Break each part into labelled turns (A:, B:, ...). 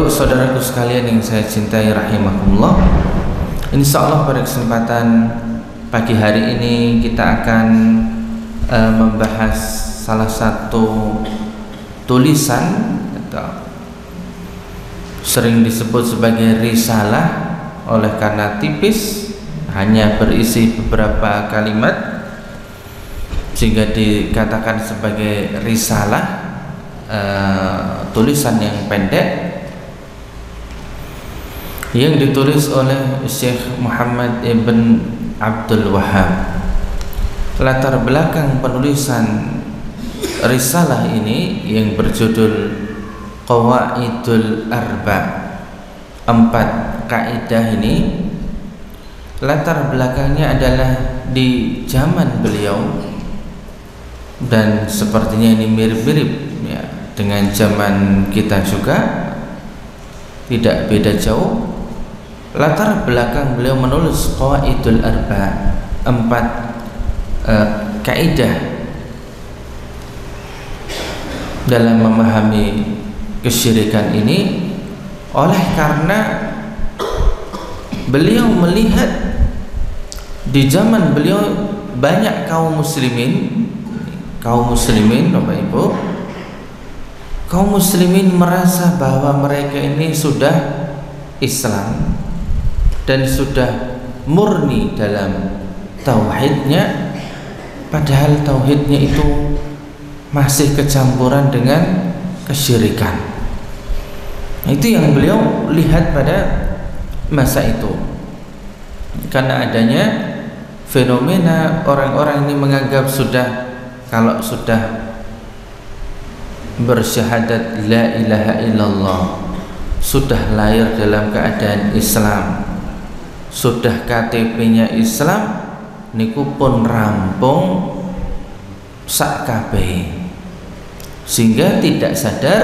A: Ibu saudaraku sekalian yang saya cintai rahimakumullah, insyaallah pada kesempatan pagi hari ini kita akan membahas salah satu tulisan atau sering disebut sebagai risalah oleh karena tipis, hanya berisi beberapa kalimat sehingga dikatakan sebagai risalah, tulisan yang pendek yang ditulis oleh Syekh Muhammad ibn Abdul Wahhab. Latar belakang penulisan risalah ini yang berjudul Qawaidul Arba, 4 kaidah ini, latar belakangnya adalah di zaman beliau, dan sepertinya ini mirip-mirip ya dengan zaman kita juga, tidak beda jauh. Latar belakang beliau menulis Qawaidul Arba, 4 kaidah dalam memahami kesyirikan ini, oleh karena beliau melihat di zaman beliau banyak kaum muslimin Bapak Ibu, kaum muslimin merasa bahwa mereka ini sudah Islam dan sudah murni dalam tauhidnya, padahal tauhidnya itu masih kecampuran dengan kesyirikan. Itu yang beliau lihat pada masa itu. Karena adanya fenomena orang-orang ini menganggap kalau sudah bersyahadat la ilaha illallah, sudah lahir dalam keadaan Islam, sudah KTP-nya Islam, niku pun rampung sak kabeh, sehingga tidak sadar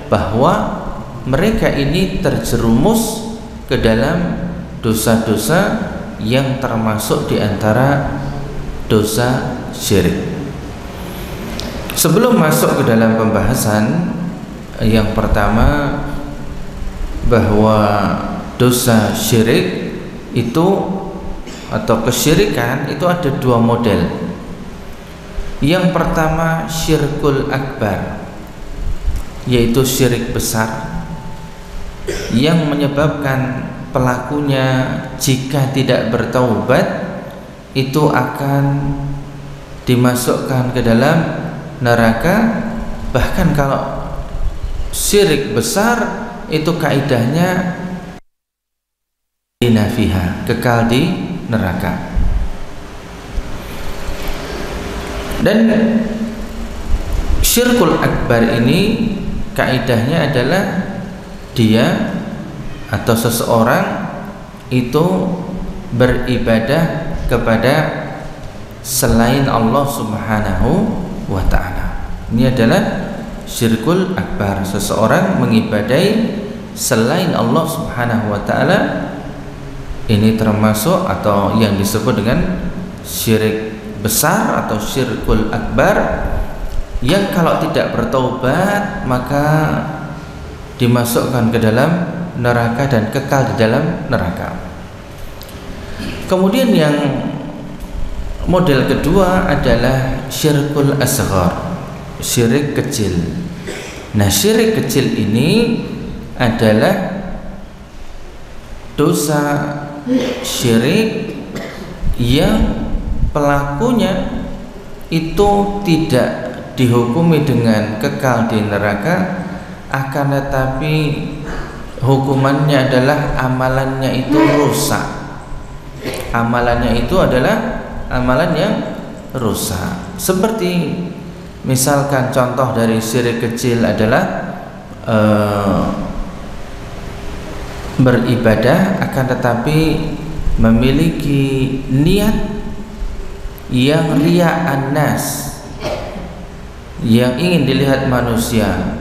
A: bahwa mereka ini terjerumus ke dalam dosa-dosa yang termasuk diantara dosa syirik. Sebelum masuk ke dalam pembahasan yang pertama, bahwa dosa syirik itu atau kesyirikan itu ada 2 model. Yang pertama syirkul akbar, yaitu syirik besar yang menyebabkan pelakunya jika tidak bertaubat itu akan dimasukkan ke dalam neraka. Bahkan kalau syirik besar itu kaidahnya inafiha, kekal di neraka. Dan syirkul akbar ini kaidahnya adalah dia atau seseorang itu beribadah kepada selain Allah Subhanahu wa ta'ala. Ini adalah syirkul akbar, seseorang mengibadai selain Allah Subhanahu wa ta'ala. Ini termasuk atau yang disebut dengan syirik besar atau syirkul akbar, yang kalau tidak bertaubat maka dimasukkan ke dalam neraka dan kekal di dalam neraka. Kemudian yang model kedua adalah syirkul asghar, syirik kecil. Nah, syirik kecil ini adalah dosa syirik yang pelakunya itu tidak dihukumi dengan kekal di neraka, akan tetapi hukumannya adalah amalannya itu rusak. Amalannya itu adalah amalan yang rusak. Seperti misalkan contoh dari syirik kecil adalah beribadah akan tetapi memiliki niat yang riya'an nas, yang ingin dilihat manusia,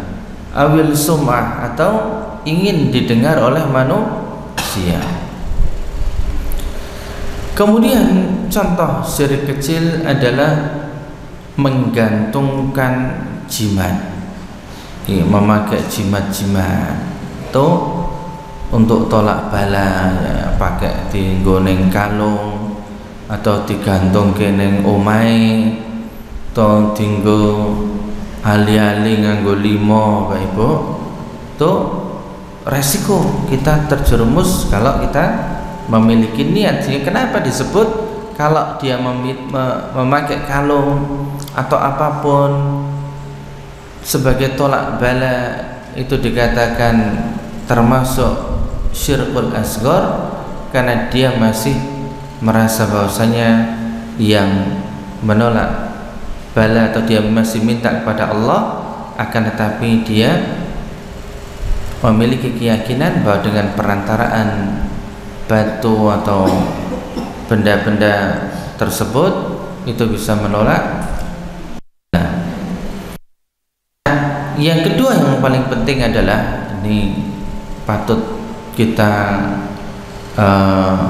A: awil sum'ah, atau ingin didengar oleh manusia. Kemudian contoh syirik kecil adalah menggantungkan jimat, memakai jimat-jimat itu untuk tolak bala ya, pakai di goneng kalung atau digantung keneng omai atau tinggo ali-ali nganggo limo Bapak Ibu. Itu resiko kita terjerumus kalau kita memiliki niat. Sehingga kenapa disebut kalau dia memakai kalung atau apapun sebagai tolak bala itu dikatakan termasuk syirkul asghar, karena dia masih merasa bahwasanya yang menolak bala atau dia masih minta kepada Allah, akan tetapi dia memiliki keyakinan bahwa dengan perantaraan batu atau benda-benda tersebut itu bisa menolak. Nah, yang kedua yang paling penting adalah ini patut kita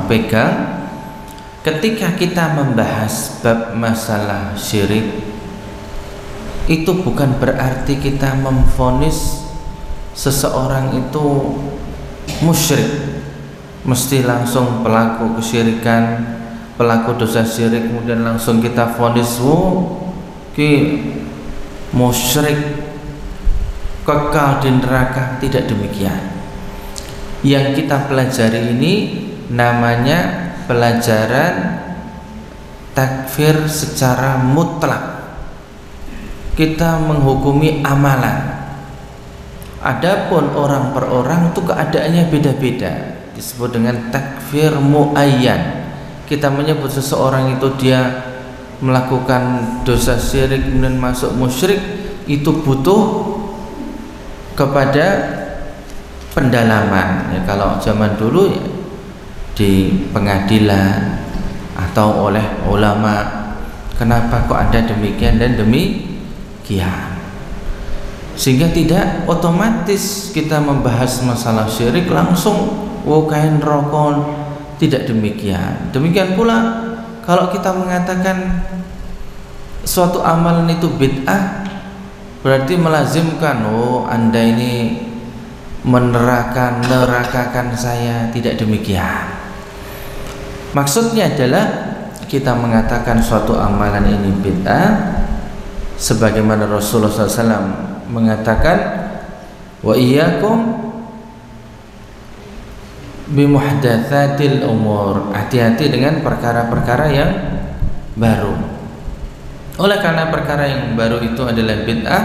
A: pegang ketika kita membahas bab masalah syirik. Itu bukan berarti kita memvonis seseorang itu musyrik, mesti langsung pelaku kesyirikan, pelaku dosa syirik, kemudian langsung kita vonis ki musyrik kekal di neraka. Tidak demikian. Yang kita pelajari ini namanya pelajaran takfir secara mutlak. Kita menghukumi amalan. Adapun orang per orang itu keadaannya beda-beda, disebut dengan takfir muayyan. Kita menyebut seseorang itu dia melakukan dosa syirik kemudian masuk musyrik, itu butuh kepada pendalaman ya. Kalau zaman dulu ya, di pengadilan atau oleh ulama, kenapa kok ada demikian dan demikian, sehingga tidak otomatis kita membahas masalah syirik langsung kain rokok. Tidak demikian. Demikian pula kalau kita mengatakan suatu amalan itu bid'ah, berarti melazimkan Anda ini menerakakan saya. Tidak demikian. Maksudnya adalah kita mengatakan suatu amalan ini bid'ah sebagaimana Rasulullah SAW mengatakan wa iyyakum bimuhdatsatil umur, hati-hati dengan perkara-perkara yang baru. Oleh karena perkara yang baru itu adalah bid'ah,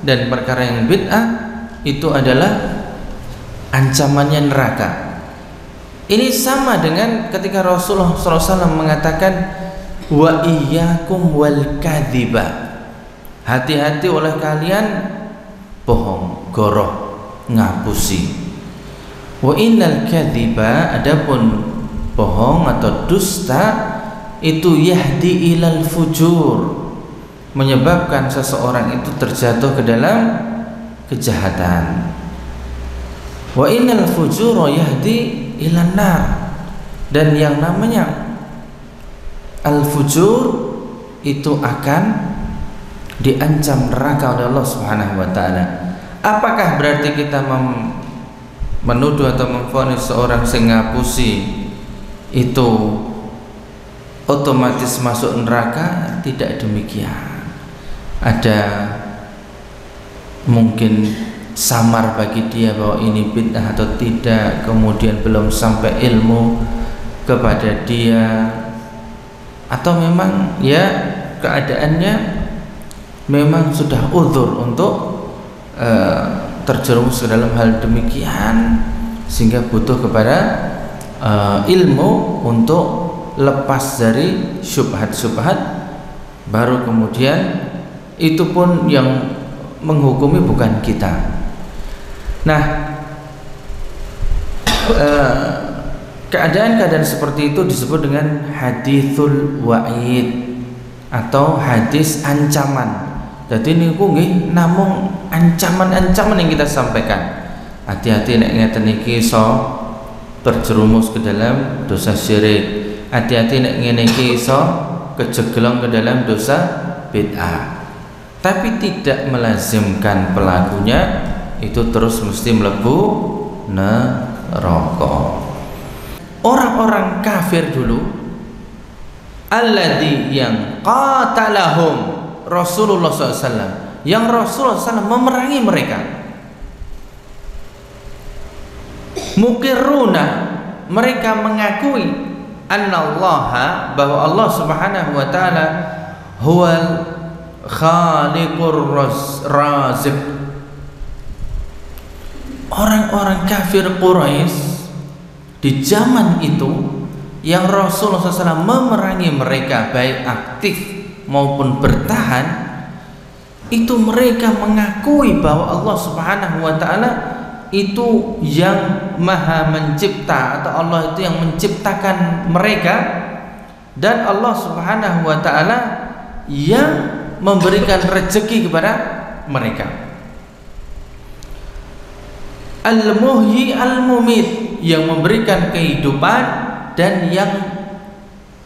A: dan perkara yang bid'ah itu adalah ancamannya neraka. Ini sama dengan ketika Rasulullah SAW mengatakan wa iyyakum wal kadhiba, hati-hati oleh kalian bohong, goroh, ngapusi. Wa innal kadhiba, adapun bohong atau dusta itu yahdi ilal fujur, menyebabkan seseorang itu terjatuh ke dalam kejahatan. Wa innal fujura yahdi ilan nar, dan yang namanya al-fujur itu akan diancam neraka oleh Allah Subhanahu wa taala. Apakah berarti kita menuduh atau memvonis seorang sing ngapusi itu otomatis masuk neraka? Tidak demikian. Ada mungkin samar bagi dia bahwa ini bid'ah atau tidak, kemudian belum sampai ilmu kepada dia, atau memang ya keadaannya memang sudah uzur untuk terjerumus ke dalam hal demikian, sehingga butuh kepada ilmu untuk lepas dari syubhat-syubhat, baru kemudian itu pun yang menghukumi bukan kita. Nah, keadaan-keadaan seperti itu disebut dengan hadithul wa'id atau hadis ancaman. Jadi ini nggih namung ancaman-ancaman yang kita sampaikan. Hati-hati nek ngeten iki iso terjerumus ke dalam dosa syirik. Hati-hati nek ngene iki iso kejegelong ke dalam dosa bid'ah. Tapi tidak melazimkan pelakunya itu terus mesti mlebu neraka. Orang-orang kafir dulu, alladzi yang qatalahum Rasulullah SAW, yang Rasulullah SAW memerangi mereka. Muqirruna, mereka mengakui annallaha, bahwa Allah Subhanahu wa taala huwal khaliqur raziq. Orang-orang kafir Quraisy di zaman itu yang Rasulullah SAW memerangi mereka, baik aktif maupun bertahan, itu mereka mengakui bahwa Allah Subhanahu wa taala itu yang maha mencipta, atau Allah itu yang menciptakan mereka, dan Allah Subhanahu wa taala yang memberikan rezeki kepada mereka. Al-Muhyi Al-Mumit, yang memberikan kehidupan dan yang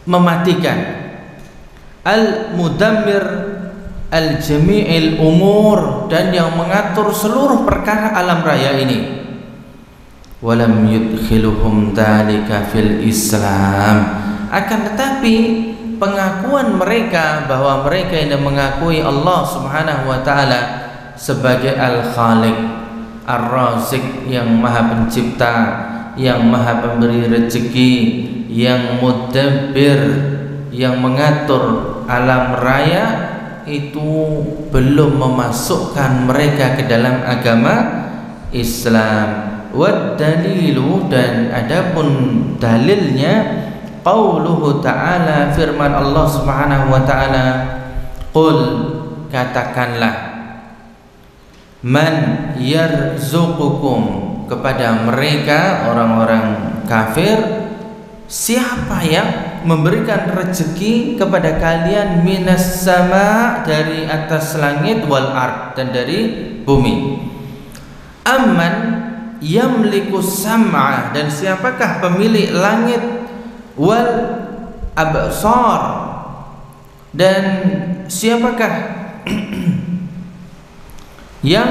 A: mematikan. Al-Mudammir Al-Jami'il Umur, dan yang mengatur seluruh perkara alam raya ini. Walam yudkhiluhum dzalika fil Islam, akan tetapi pengakuan mereka bahwa mereka yang mengakui Allah Subhanahu wa taala sebagai Al-Khaliq, Ar-Raziq, yang maha pencipta, yang maha pemberi rezeki, yang mudabbir, yang mengatur alam raya, itu belum memasukkan mereka ke dalam agama Islam. Wad dalilu, dan adapun dalilnya, qauluhu ta'ala, firman Allah Subhanahu wa ta'ala, qul, katakanlah, man yarzuqukum, kepada mereka orang-orang kafir, siapa yang memberikan rezeki kepada kalian, minas sama, dari atas langit, wal ard, dan dari bumi. Amman yamliku sam'a, dan siapakah pemilik langit, wal absar, dan siapakah yang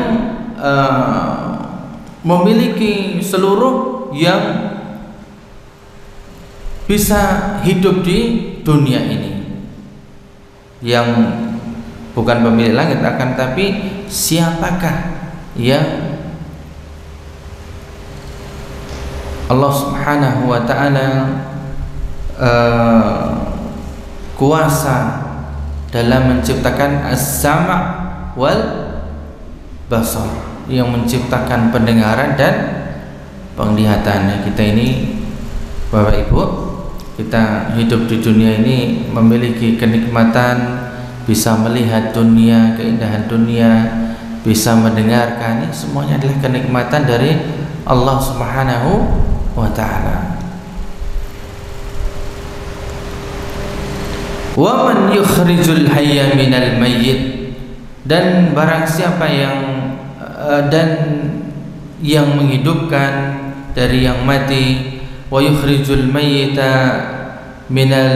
A: memiliki seluruh yang bisa hidup di dunia ini, yang bukan pemilik langit, akan tapi siapakah yang Allah Subhanahu wa ta'ala kuasa dalam menciptakan as-sama' wal basar, yang menciptakan pendengaran dan penglihatan. Kita ini, Bapak Ibu, kita hidup di dunia ini memiliki kenikmatan, bisa melihat dunia, keindahan dunia, bisa mendengarkan, ini semuanya adalah kenikmatan dari Allah Subhanahu wa ta'ala. Wa man yukhrijul hayya minal mayyit, dan barang siapa yang menghidupkan dari yang mati, wa yukhrijul mayyita minal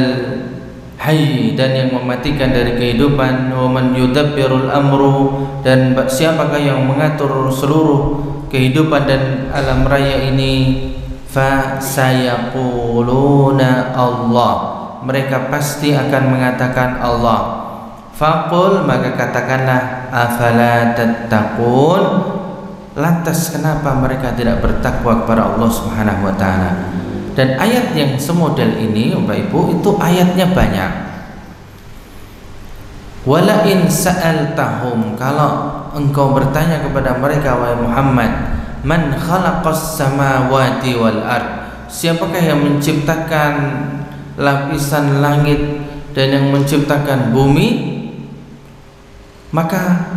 A: hayy, dan yang mematikan dari kehidupan, wa man yudabbirul amru, dan siapakah yang mengatur seluruh kehidupan dan alam raya ini, fa sayaquluna Allah, mereka pasti akan mengatakan Allah. Faqul, maka katakanlah, afala tattaqun, lantas kenapa mereka tidak bertakwa kepada Allah Subhanahu wa ta'ala. Dan ayat yang semodel ini, Bapak Ibu, itu ayatnya banyak. Wala in sa'altahum, kalau engkau bertanya kepada mereka, wahai Muhammad, man khalaqas samawati wal ard, siapakah yang menciptakan lapisan langit dan yang menciptakan bumi, maka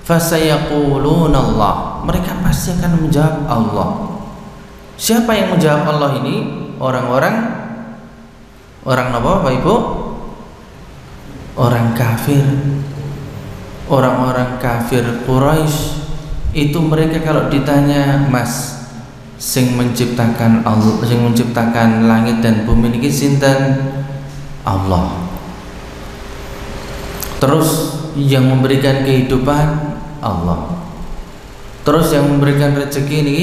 A: fasayaquluna Allah, mereka pasti akan menjawab Allah. Siapa yang menjawab Allah ini? Orang apa, Bapak Ibu? Orang kafir, orang-orang kafir Quraisy. Itu mereka kalau ditanya, Mas, sing menciptakan Allah, sing menciptakan langit dan bumi niki sinten? Allah. Terus yang memberikan kehidupan Allah. Terus yang memberikan rezeki ini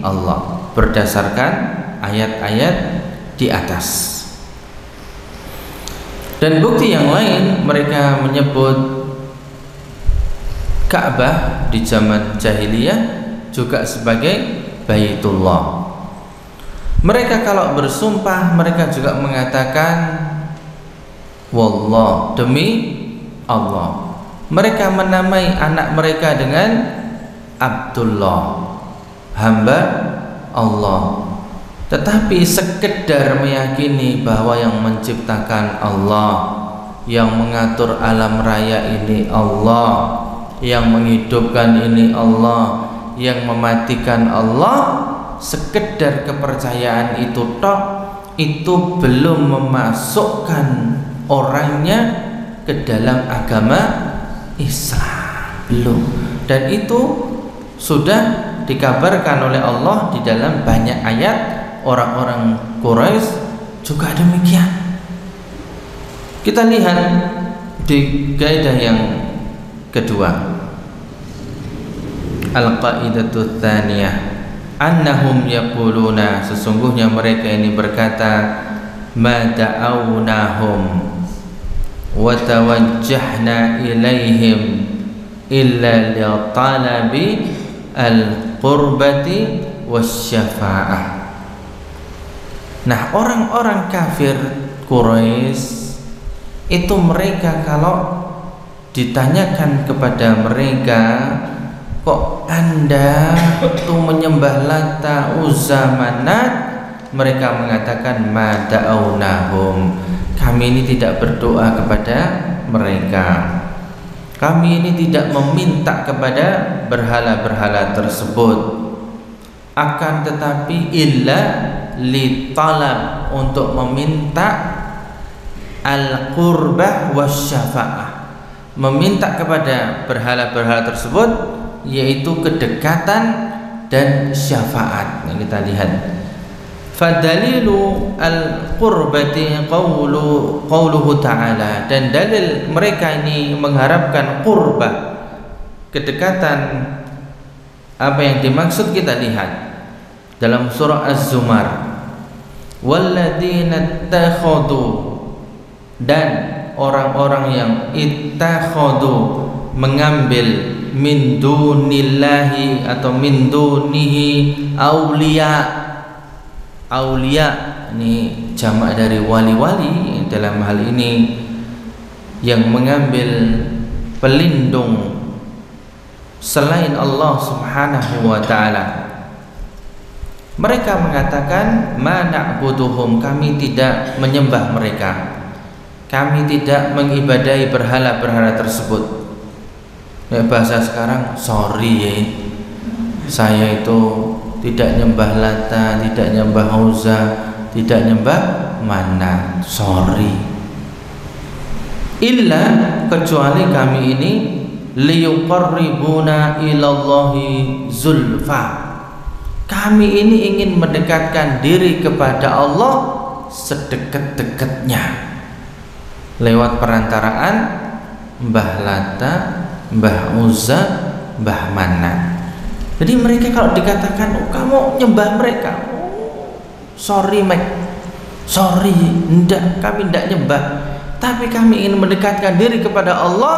A: Allah berdasarkan ayat-ayat di atas. Dan bukti yang lain, mereka menyebut Ka'bah di zaman jahiliyah juga sebagai Baitullah. Mereka kalau bersumpah, mereka juga mengatakan Wallah, demi Allah. Mereka menamai anak mereka dengan Abdullah, hamba Allah. Tetapi sekedar meyakini bahwa yang menciptakan Allah, yang mengatur alam raya ini Allah, yang menghidupkan ini Allah, yang mematikan Allah, sekedar kepercayaan itu tok, itu belum memasukkan orangnya ke dalam agama Islam, belum. Dan itu sudah dikabarkan oleh Allah di dalam banyak ayat. Orang-orang Quraisy juga demikian. Kita lihat di kaidah yang kedua, al-qaidatu tsaniyah, annahum yaquluna, sesungguhnya mereka ini berkata, ma da'awnahum wa tawajjahna ilaihim illa li talabi al-qurbati wasyafa'ah. Nah, orang-orang kafir Quraisy itu, mereka kalau ditanyakan kepada mereka, kok Anda itu menyembah Lata, Uzza, Manat, mereka mengatakan ma da'awnahum, kami ini tidak berdoa kepada mereka, kami ini tidak meminta kepada berhala-berhala tersebut, akan tetapi illa li talab, untuk meminta al-qurbah wasyafa'ah, meminta kepada berhala-berhala tersebut yaitu kedekatan dan syafaat. Nah, kita lihat fadalilu al-qurbati qawluhu ta'ala, dan dalil mereka ini mengharapkan qurbah, kedekatan, apa yang dimaksud kita lihat dalam surah Az-Zumar, walladzina ittakhadhu, dan orang-orang yang ittakhadhu, mengambil, min dunillahi atau min dunihi auliya. Auliya ini jamak dari wali-wali, dalam hal ini yang mengambil pelindung selain Allah Subhanahu wa ta'ala. Mereka mengatakan ma na'buduhum, kami tidak menyembah mereka, kami tidak mengibadahi berhala-berhala tersebut. Bahasa sekarang, sorry ya, saya itu tidak nyembah Lata, tidak nyembah Uzza, tidak nyembah Manat, sorry. Illa, kecuali kami ini liyuqarribuna ilallahi zulfa, kami ini ingin mendekatkan diri kepada Allah sedekat-dekatnya lewat perantaraan Mbah Lata, Mbah Uzza, Mbah Manat. Jadi mereka kalau dikatakan, oh, kamu nyembah mereka, oh, sorry Mike, sorry, enggak, kami enggak nyembah, tapi kami ingin mendekatkan diri kepada Allah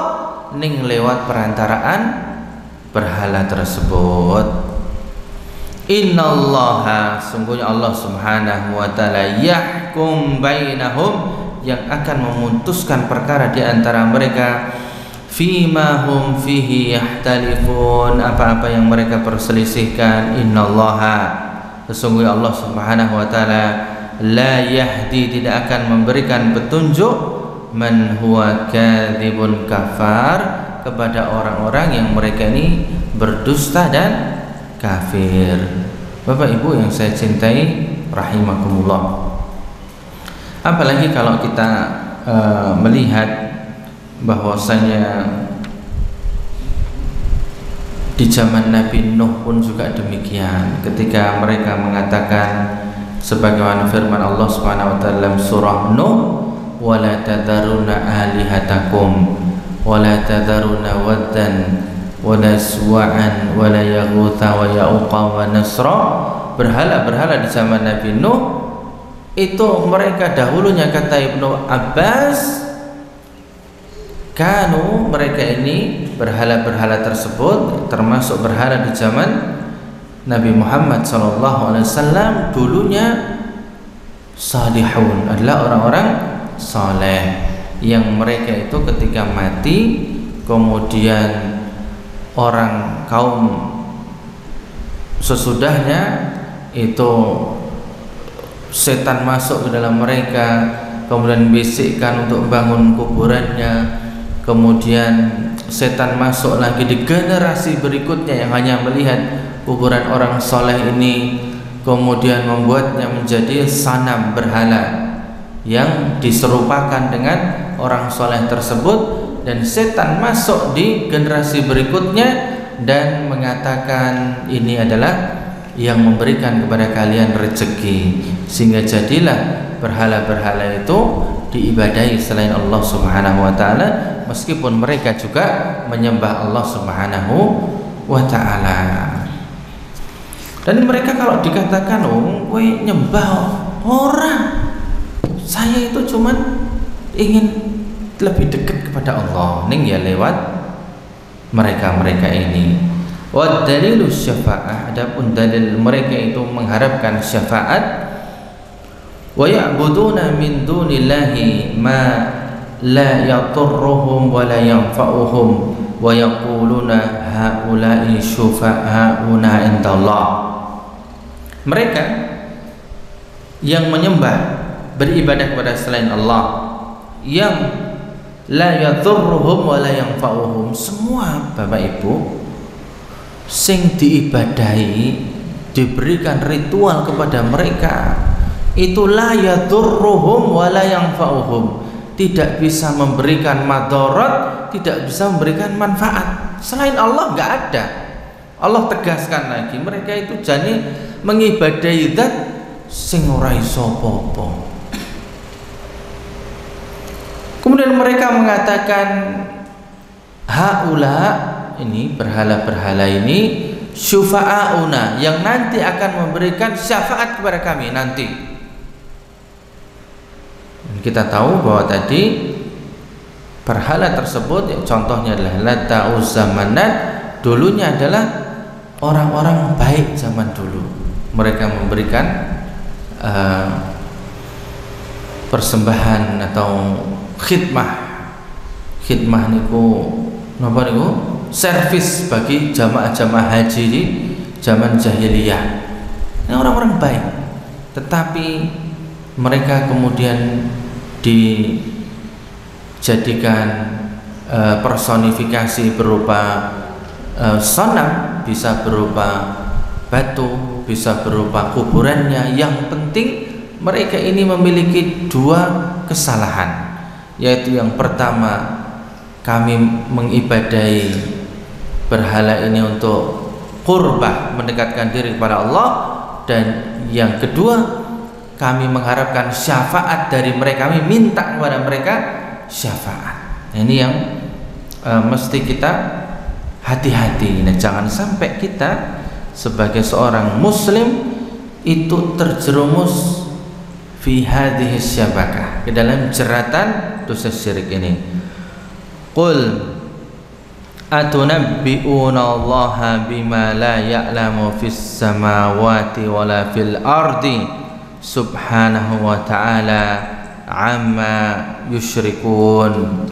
A: ning lewat perantaraan berhala tersebut. Innallaha, sungguhnya Allah Subhanahu wa ta'ala, yahkum bainahum, yang akan memutuskan perkara di antara mereka, fima hum fihi yahtalifun, apa-apa yang mereka perselisihkan. Innallaha, sesungguhnya Allah Subhanahu wa ta'ala, la yahdi, tidak akan memberikan petunjuk, man huwa kadzibun kafar, kepada orang-orang yang mereka ini berdusta dan kafir. Bapak Ibu yang saya cintai rahimakumullah, apalagi kalau kita melihat bahwasanya di zaman Nabi Nuh pun juga demikian, ketika mereka mengatakan sebagaimana firman Allah Subhanahu wa taala dalam surah Nuh, wala tadaruna alihatakum wala tadaruna waddan wa la suwa'an wa la yaghutha wa ya'uqa wa nasra. Berhala-berhala di zaman Nabi Nuh itu mereka dahulunya, kata Ibnu Abbas, kanu, mereka ini berhala-berhala tersebut termasuk berhala di zaman Nabi Muhammad SAW dulunya salihun, adalah orang-orang saleh yang mereka itu ketika mati kemudian orang kaum sesudahnya itu setan masuk ke dalam mereka, kemudian bisikkan untuk bangun kuburannya, kemudian setan masuk lagi di generasi berikutnya yang hanya melihat kuburan orang soleh ini, kemudian membuatnya menjadi sanam berhala yang diserupakan dengan orang soleh tersebut, dan setan masuk di generasi berikutnya dan mengatakan ini adalah yang memberikan kepada kalian rezeki, sehingga jadilah berhala-berhala itu diibadahi selain Allah Subhanahu wa taala, meskipun mereka juga menyembah Allah Subhanahu wa taala. Dan mereka kalau dikatakan kowe nyembah orang, saya itu cuman ingin lebih dekat kepada Allah, ning ya lewat mereka-mereka ini. Wa dalilu syafa'ah, adapun dalil mereka itu mengharapkan syafaat. Wa ya'buduna min dunillahi ma la yaturruhum wa la yanfa'uhum wa yaquluna haula'i syufa'auna indallah. Mereka yang menyembah, beribadah kepada selain Allah, yang la yaturruhum wa la yanfa'uhum, semua Bapak Ibu sing diibadahi, diberikan ritual kepada mereka itu la yadurruhum wa la yanfa'uhum, tidak bisa memberikan madarat, tidak bisa memberikan manfaat. Selain Allah enggak ada. Allah tegaskan lagi, mereka itu jane mengibadahi zat sing ora iso apa-apa. Kemudian mereka mengatakan haula, ini berhala-berhala ini, syufa'auna, yang nanti akan memberikan syafaat kepada kami nanti. Dan kita tahu bahwa tadi berhala tersebut ya, contohnya adalah Lata, Uzza, Manat, dulunya adalah orang-orang baik zaman dulu. Mereka memberikan persembahan atau khidmah niku napa niku, servis bagi jamaah-jamaah haji di zaman jahiliyah. Ini orang-orang baik, tetapi mereka kemudian dijadikan personifikasi berupa sonam, bisa berupa batu, bisa berupa kuburannya. Yang penting mereka ini memiliki dua kesalahan, yaitu yang pertama, kami mengibadahi berhala ini untuk qurbah, mendekatkan diri kepada Allah, dan yang kedua, kami mengharapkan syafaat dari mereka, kami minta kepada mereka syafaat. Ini yang mesti kita hati-hati. Nah, jangan sampai kita sebagai seorang muslim itu terjerumus fi hadhihi syabakah, ke dalam jeratan dosa syirik ini. Qul atunabbi'una Allaha bima la ya'lamu fis samawati wala fil ardi subhanahu wa ta'ala amma yusyrikun.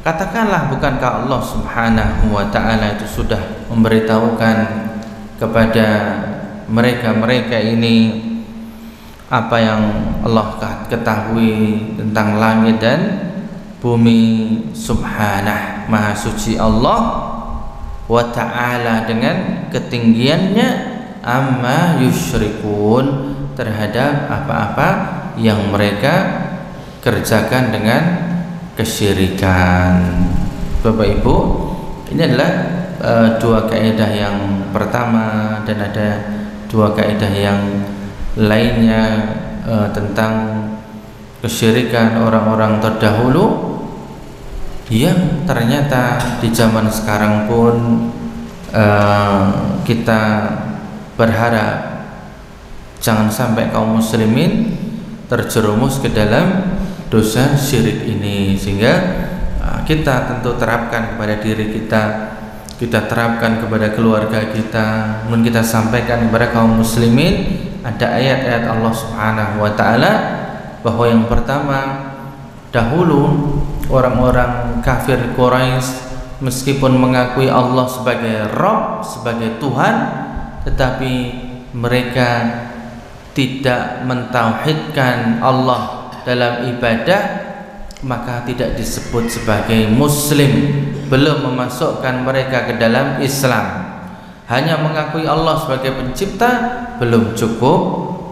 A: Katakanlah, bukankah Allah Subhanahu wa ta'ala itu sudah memberitahukan kepada mereka-mereka ini apa yang Allah ketahui tentang langit dan bumi. Subhanah, maha suci Allah, wa ta'ala, dengan ketinggiannya, amma yusyrikun, terhadap apa-apa yang mereka kerjakan dengan kesyirikan. Bapak Ibu, ini adalah dua kaidah yang pertama, dan ada dua kaidah yang lainnya tentang kesyirikan orang-orang terdahulu. yang ternyata di zaman sekarang pun kita berharap jangan sampai kaum muslimin terjerumus ke dalam dosa syirik ini, sehingga kita tentu terapkan kepada diri kita terapkan kepada keluarga kita, kemudian kita sampaikan kepada kaum muslimin. Ada ayat-ayat Allah Subhanahu wa taala bahwa yang pertama, dahulu orang-orang kafir Quraisy meskipun mengakui Allah sebagai Rabb, sebagai Tuhan, tetapi mereka tidak mentauhidkan Allah dalam ibadah, maka tidak disebut sebagai muslim, belum memasukkan mereka ke dalam Islam. Hanya mengakui Allah sebagai pencipta belum cukup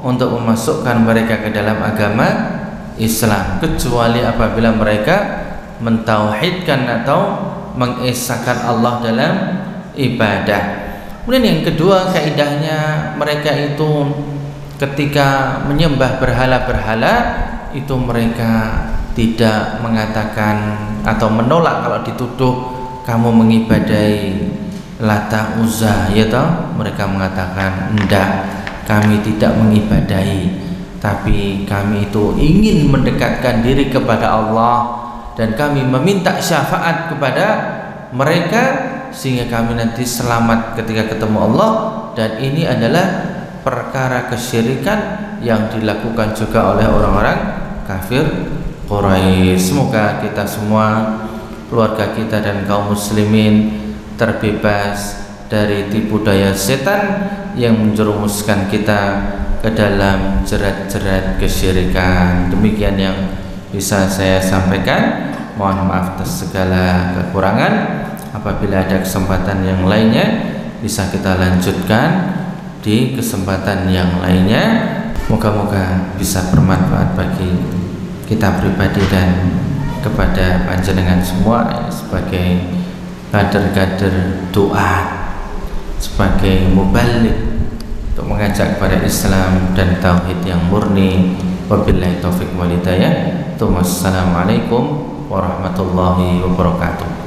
A: untuk memasukkan mereka ke dalam agama Islam, kecuali apabila mereka mentauhidkan atau mengesahkan Allah dalam ibadah. Kemudian yang kedua, kaidahnya mereka itu ketika menyembah berhala-berhala itu mereka tidak mengatakan atau menolak kalau dituduh kamu mengibadahi Lata Uzza, ya toh? Mereka mengatakan enggak, kami tidak mengibadahi, tapi kami itu ingin mendekatkan diri kepada Allah dan kami meminta syafaat kepada mereka sehingga kami nanti selamat ketika ketemu Allah. Dan ini adalah perkara kesyirikan yang dilakukan juga oleh orang-orang kafir Quraisy. Semoga kita semua, keluarga kita dan kaum muslimin terbebas dari tipu daya setan yang menjerumuskan kita ke dalam jerat-jerat kesyirikan. Demikian yang bisa saya sampaikan. Mohon maaf atas segala kekurangan. Apabila ada kesempatan yang lainnya bisa kita lanjutkan di kesempatan yang lainnya. Moga-moga bisa bermanfaat bagi kita pribadi dan kepada panjenengan semua sebagai kader-kader doa, sebagai mubalik untuk mengajak kepada Islam dan tauhid yang murni. Wabillahi taufik wal hidayah. Assalamualaikum warahmatullahi wabarakatuh.